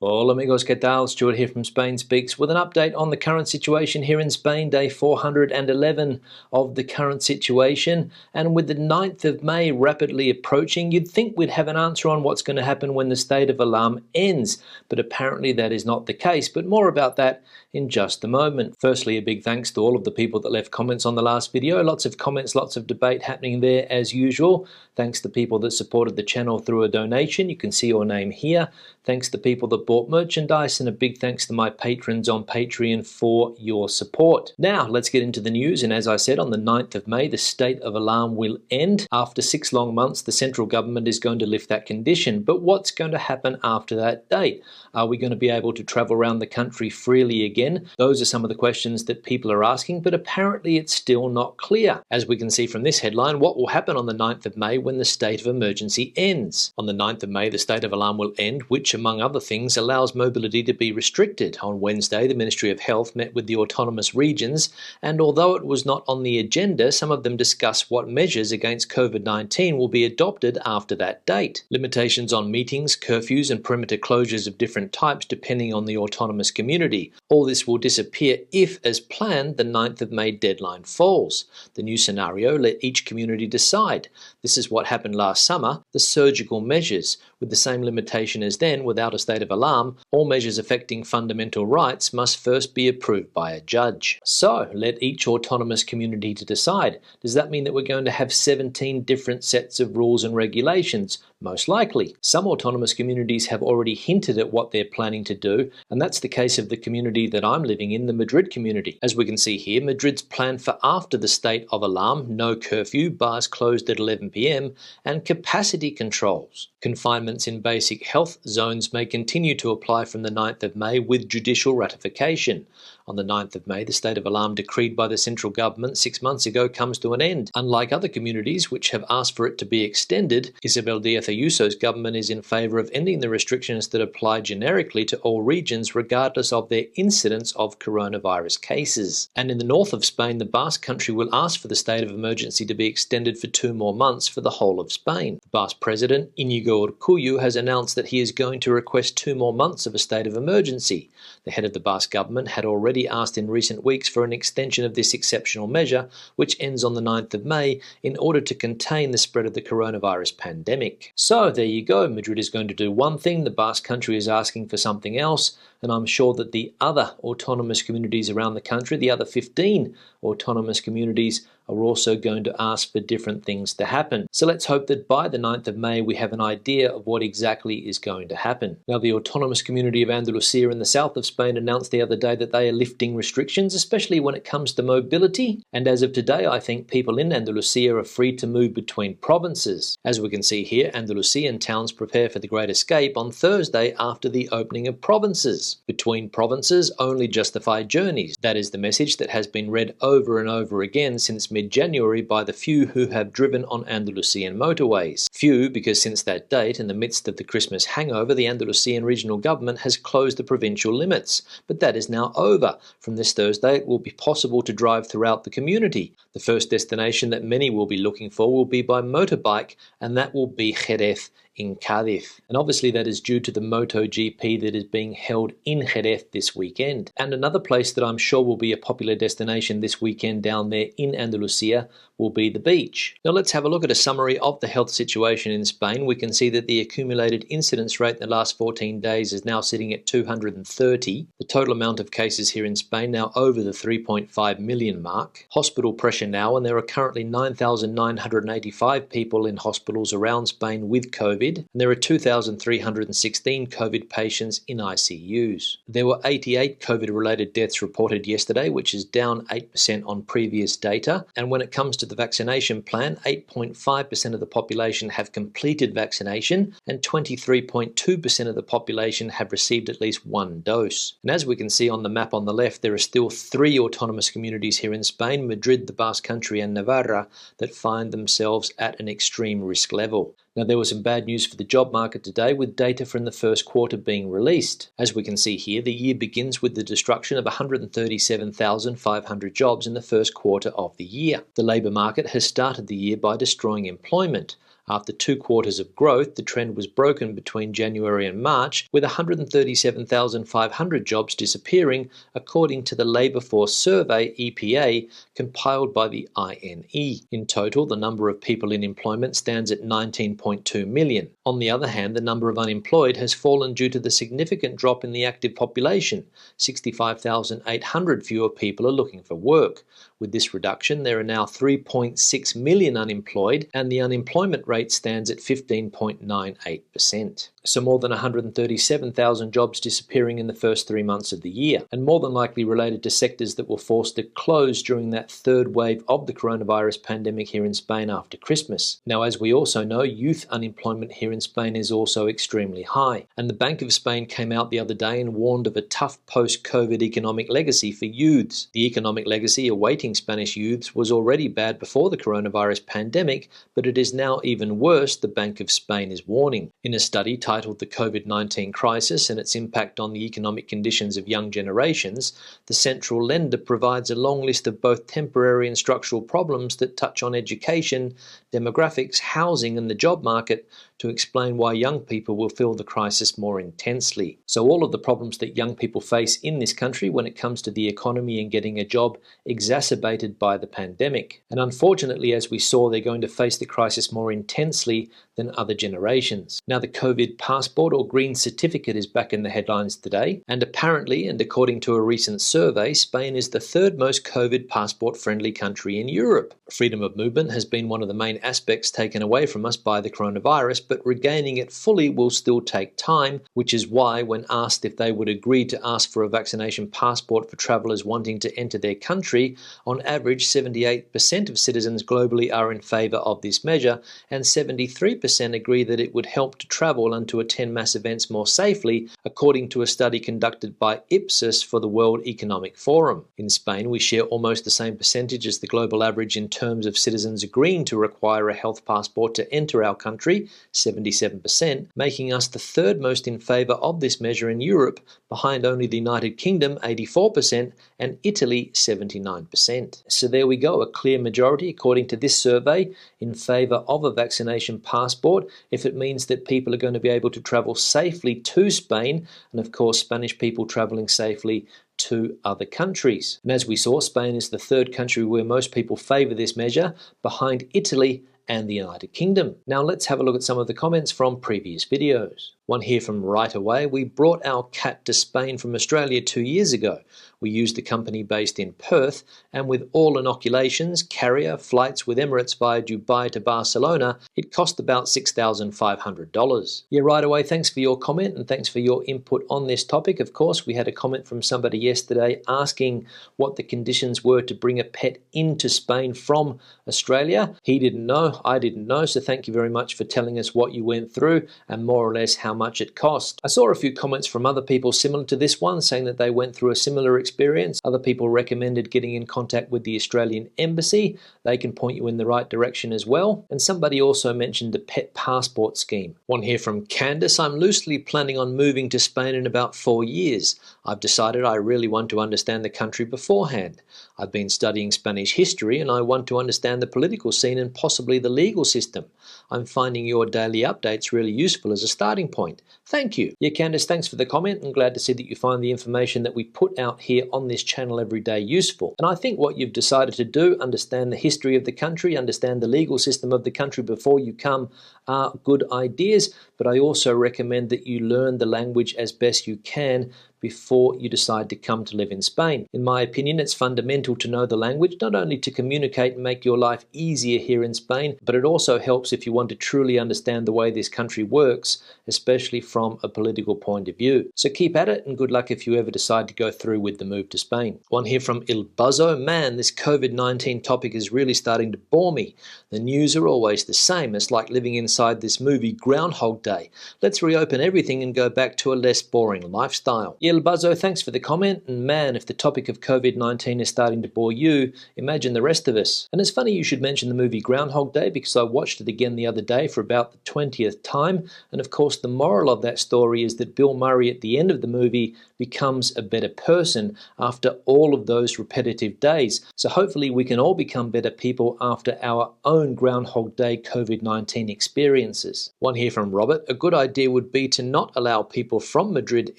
Hola amigos, ¿qué tal? Stuart here from Spain Speaks with an update on the current situation here in Spain, day 411 of the current situation. And with the 9th of May rapidly approaching, you'd think we'd have an answer on what's going to happen when the state of alarm ends. But apparently that is not the case, but more about that in just a moment. Firstly, a big thanks to all of the people that left comments on the last video. Lots of comments, lots of debate happening there as usual. Thanks to people that supported the channel through a donation. You can see your name here. Thanks to people that bought merchandise, and a big thanks to my patrons on Patreon for your support. Now, let's get into the news, and as I said, on the 9th of May, the state of alarm will end. After 6 long months, the central government is going to lift that condition. But what's going to happen after that date? Are we going to be able to travel around the country freely again? Those are some of the questions that people are asking, but apparently it's still not clear. As we can see from this headline, what will happen on the 9th of May when the state of emergency ends? On the 9th of May, the state of alarm will end, which, among other things, allows mobility to be restricted. On Wednesday, the Ministry of Health met with the autonomous regions, and although it was not on the agenda, some of them discussed what measures against COVID-19 will be adopted after that date. Limitations on meetings, curfews, and perimeter closures of different types depending on the autonomous community. All this will disappear if, as planned, the 9th of May deadline falls. The new scenario let each community decide. This is what happened last summer, the surgical measures. With the same limitation as then, without a state of alarm, all measures affecting fundamental rights must first be approved by a judge. So, let each autonomous community to decide. Does that mean that we're going to have 17 different sets of rules and regulations? Most likely. Some autonomous communities have already hinted at what they're planning to do, and that's the case of the community that I'm living in, the Madrid community. As we can see here, Madrid's plan for after the state of alarm, no curfew, bars closed at 11 p.m, and capacity controls. Confinements in basic health zones may continue to apply from the 9th of May with judicial ratification. On the 9th of May, the state of alarm decreed by the central government 6 months ago comes to an end. Unlike other communities which have asked for it to be extended, Isabel Díaz Ayuso's government is in favour of ending the restrictions that apply generically to all regions regardless of their incidence of coronavirus cases. And in the north of Spain, the Basque country will ask for the state of emergency to be extended for 2 more months for the whole of Spain. The Basque president, Iñigo Urkullu, has announced that he is going to request 2 more months of a state of emergency. The head of the Basque government had already asked in recent weeks for an extension of this exceptional measure, which ends on the 9th of May, in order to contain the spread of the coronavirus pandemic. So there you go, Madrid is going to do one thing, the Basque country is asking for something else, and I'm sure that the other autonomous communities around the country, the other 15 autonomous communities, are also going to ask for different things to happen. So let's hope that by the 9th of May we have an idea of what exactly is going to happen. Now, the autonomous community of Andalusia in the south of Spain announced the other day that they are lifting restrictions, especially when it comes to mobility. And as of today, I think people in Andalusia are free to move between provinces. As we can see here, Andalusian towns prepare for the Great Escape on Thursday after the opening of provinces. Between provinces, only justified journeys. That is the message that has been read over and over again since mid-January by the few who have driven on Andalusian motorways. Few because since that date, in the midst of the Christmas hangover, the Andalusian regional government has closed the provincial limits. But that is now over. From this Thursday, it will be possible to drive throughout the community. The first destination that many will be looking for will be by motorbike, and that will be Jerez in Cádiz. And obviously that is due to the MotoGP that is being held in Jerez this weekend. And another place that I'm sure will be a popular destination this weekend down there in Andalusia will be the beach. Now let's have a look at a summary of the health situation in Spain. We can see that the accumulated incidence rate in the last 14 days is now sitting at 230. The total amount of cases here in Spain now over the 3.5 million mark. Hospital pressure now, and there are currently 9,985 people in hospitals around Spain with COVID, and there are 2,316 COVID patients in ICUs. There were 88 COVID-related deaths reported yesterday, which is down 8% on previous data. And when it comes to the vaccination plan, 8.5% of the population have completed vaccination, and 23.2% of the population have received at least 1 dose. And as we can see on the map on the left, there are still 3 autonomous communities here in Spain, Madrid, the Basque Country, and Navarra, that find themselves at an extreme risk level. Now, there was some bad news for the job market today, with data from the first quarter being released. As we can see here, the year begins with the destruction of 137,500 jobs in the first quarter of the year. The labour market has started the year by destroying employment. After 2 quarters of growth, the trend was broken between January and March, with 137,500 jobs disappearing, according to the Labour Force Survey (EPA) compiled by the INE. In total, the number of people in employment stands at 19.2 million. On the other hand, the number of unemployed has fallen due to the significant drop in the active population. 65,800 fewer people are looking for work. With this reduction, there are now 3.6 million unemployed, and the unemployment rate stands at 15.98%. So more than 137,000 jobs disappearing in the first 3 months of the year, and more than likely related to sectors that were forced to close during that third wave of the coronavirus pandemic here in Spain after Christmas. Now, as we also know, youth unemployment here in Spain is also extremely high, and the Bank of Spain came out the other day and warned of a tough post-COVID economic legacy for youths. The economic legacy awaiting Spanish youths was already bad before the coronavirus pandemic, but it is now even worse, the Bank of Spain is warning. In a study titled The COVID-19 Crisis and Its Impact on the Economic Conditions of Young Generations, the central lender provides a long list of both temporary and structural problems that touch on education, demographics, housing and the job market to explain why young people will feel the crisis more intensely. So all of the problems that young people face in this country when it comes to the economy and getting a job exacerbated by the pandemic. And unfortunately, as we saw, they're going to face the crisis more intensely than other generations. Now, the COVID passport or green certificate is back in the headlines today, and apparently, and according to a recent survey, Spain is the third most COVID passport-friendly country in Europe. Freedom of movement has been one of the main aspects taken away from us by the coronavirus, but regaining it fully will still take time, which is why, when asked if they would agree to ask for a vaccination passport for travellers wanting to enter their country, on average 78% of citizens globally are in favour of this measure, and 73% agree that it would help to travel and to attend mass events more safely, according to a study conducted by Ipsos for the World Economic Forum. In Spain, we share almost the same percentage as the global average in terms of citizens agreeing to require a health passport to enter our country, 77%, making us the third most in favour of this measure in Europe, behind only the United Kingdom, 84%, and Italy, 79%. So there we go, a clear majority, according to this survey, in favour of a vaccination passport if it means that people are going to be able to travel safely to Spain, and of course Spanish people travelling safely to other countries. And as we saw, Spain is the third country where most people favour this measure, behind Italy and the United Kingdom. Now let's have a look at some of the comments from previous videos. One here from Right Away. We brought our cat to Spain from Australia 2 years ago. We used a company based in Perth, and with all inoculations, carrier, flights with Emirates via Dubai to Barcelona, it cost about $6,500. Yeah, Right Away, thanks for your comment and thanks for your input on this topic. Of course, we had a comment from somebody yesterday asking what the conditions were to bring a pet into Spain from Australia. He didn't know, I didn't know, so thank you very much for telling us what you went through and more or less how much it cost. I saw a few comments from other people similar to this one saying that they went through a similar experience. Other people recommended getting in contact with the Australian Embassy. They can point you in the right direction as well. And somebody also mentioned the pet passport scheme. One here from Candace. I'm loosely planning on moving to Spain in about 4 years. I've decided I really want to understand the country beforehand. I've been studying Spanish history and I want to understand the political scene and possibly the legal system. I'm finding your daily updates really useful as a starting point. Thank you. Yeah, Candace, thanks for the comment and glad to see that you find the information that we put out here on this channel every day useful. And I think what you've decided to do, understand the history of the country, understand the legal system of the country before you come, are good ideas, but I also recommend that you learn the language as best you can before you decide to come to live in Spain. In my opinion, it's fundamental to know the language, not only to communicate and make your life easier here in Spain, but it also helps if you want to truly understand the way this country works, especially from a political point of view. So keep at it and good luck if you ever decide to go through with the move to Spain. One here from Il Buzzo. Man, this COVID-19 topic is really starting to bore me. The news are always the same. It's like living inside this movie Groundhog Day. Let's reopen everything and go back to a less boring lifestyle. Yeah, Miguel Buzzo, thanks for the comment. And man, if the topic of COVID-19 is starting to bore you, imagine the rest of us. And it's funny you should mention the movie Groundhog Day, because I watched it again the other day for about the 20th time. And of course, the moral of that story is that Bill Murray at the end of the movie becomes a better person after all of those repetitive days. So hopefully we can all become better people after our own Groundhog Day COVID-19 experiences. One here from Robert: a good idea would be to not allow people from Madrid,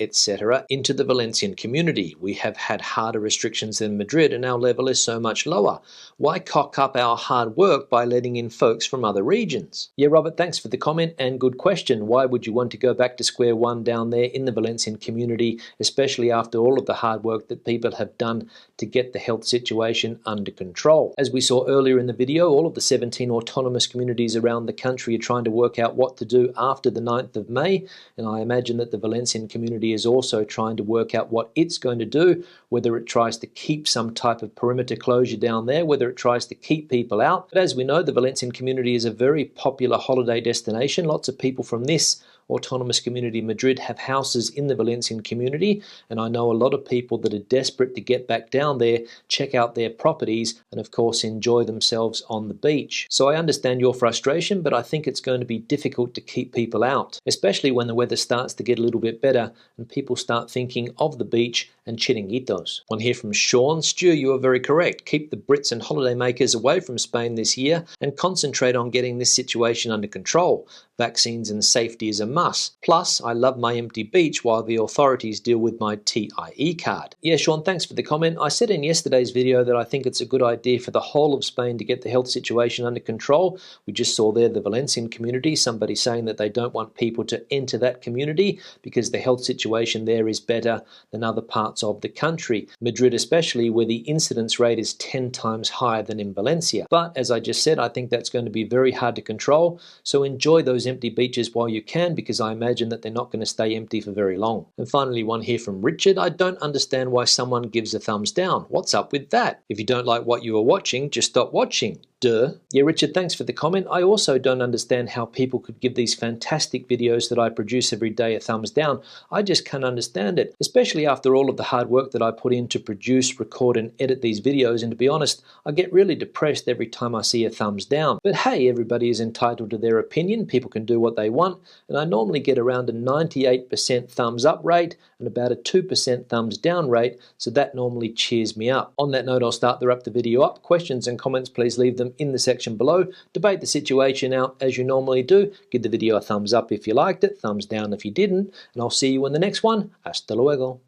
etc. into the Valencian community. We have had harder restrictions than Madrid and our level is so much lower. Why cock up our hard work by letting in folks from other regions? Yeah, Robert, thanks for the comment and good question. Why would you want to go back to square one down there in the Valencian community, especially after all of the hard work that people have done to get the health situation under control? As we saw earlier in the video, all of the 17 autonomous communities around the country are trying to work out what to do after the 9th of May, and I imagine that the Valencian community is also trying to work out what it's going to do, whether it tries to keep some type of perimeter closure down there, whether it tries to keep people out. But as we know, the Valencian community is a very popular holiday destination. Lots of people from this autonomous community, Madrid, have houses in the Valencian community, and I know a lot of people that are desperate to get back down there, check out their properties, and of course enjoy themselves on the beach. So I understand your frustration, but I think it's going to be difficult to keep people out, especially when the weather starts to get a little bit better and people start thinking of the beach and chiringuitos. One here from Sean: Stu, you are very correct. Keep the Brits and holidaymakers away from Spain this year and concentrate on getting this situation under control. Vaccines and safety is a must. Plus, I love my empty beach while the authorities deal with my TIE card. Yeah, Sean, thanks for the comment. I said in yesterday's video that I think it's a good idea for the whole of Spain to get the health situation under control. We just saw there the Valencian community, somebody saying that they don't want people to enter that community because the health situation there is better than other parts of the country. Madrid especially, where the incidence rate is 10 times higher than in Valencia. But as I just said, I think that's going to be very hard to control, so enjoy those empty beaches while you can, because I imagine that they're not going to stay empty for very long. And finally, one here from Richard: I don't understand why someone gives a thumbs down. What's up with that? If you don't like what you are watching, just stop watching. Duh. Yeah, Richard, thanks for the comment. I also don't understand how people could give these fantastic videos that I produce every day a thumbs down. I just can't understand it, especially after all of the hard work that I put in to produce, record, and edit these videos. And to be honest, I get really depressed every time I see a thumbs down. But hey, everybody is entitled to their opinion. People can do what they want. And I normally get around a 98% thumbs up rate and about a 2% thumbs down rate. So that normally cheers me up. On that note, I'll start to wrap the video up. Questions and comments, please leave them in the section below. Debate the situation out as you normally do. Give the video a thumbs up if you liked it, thumbs down if you didn't, and I'll see you in the next one. Hasta luego.